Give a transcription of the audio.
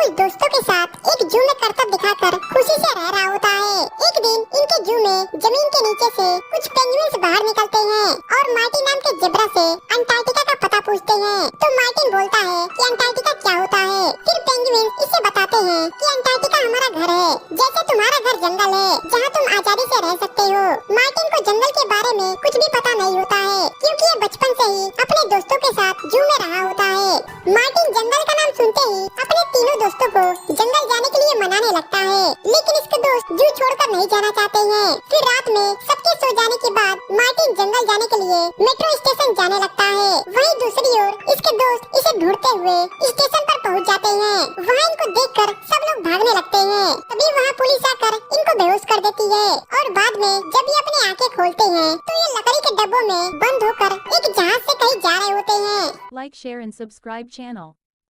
कुछ दोस्तों के साथ एक जू में करतब दिखाकर खुशी से रह रहा होता है। एक दिन इनके जू में जमीन के नीचे से कुछ पेंगुइन्स बाहर निकलते हैं और मार्टिन नाम के जेब्रा से अंटार्कटिका का पता पूछते हैं। तो मार्टिन बोलता है कि अंटार्कटिका क्या होता है। फिर पेंगुइन्स इसे बताते हैं कि अंटार्कटिका हमारा घर है, जैसे तुम्हारा घर जंगल है जहाँ तुम आजादी से रह सकते हो। मार्टिन को जंगल के बारे में कुछ भी पता नहीं होता है, क्योंकि ये बचपन से ही अपने दोस्तों के साथ जू में रहा होता है। मार्टिन जंगल का नाम सुनते ही अपने तीनों दोस्तों को जंगल जाने के लिए मनाने लगता है, लेकिन इसके दोस्त जू छोड़कर नहीं जाना चाहते हैं। फिर रात में सबके सो जाने के बाद मार्टिन जंगल जाने के लिए मेट्रो स्टेशन जाने लगता है। वहीं दूसरी ओर इसके दोस्त इसे ढूंढते हुए स्टेशन पर पहुंच जाते हैं। वहाँ इनको देखकर सब लोग भागने लगते हैं। तभी वहाँ पुलिस आकर इनको बेहोश कर देती है और बाद में जब ये अपनी आंखें खोलते हैं तो ये लकड़ी के डब्बों में बंद होकर एक जहाज से कहीं जा रहे होते हैं। Like, share and subscribe channel.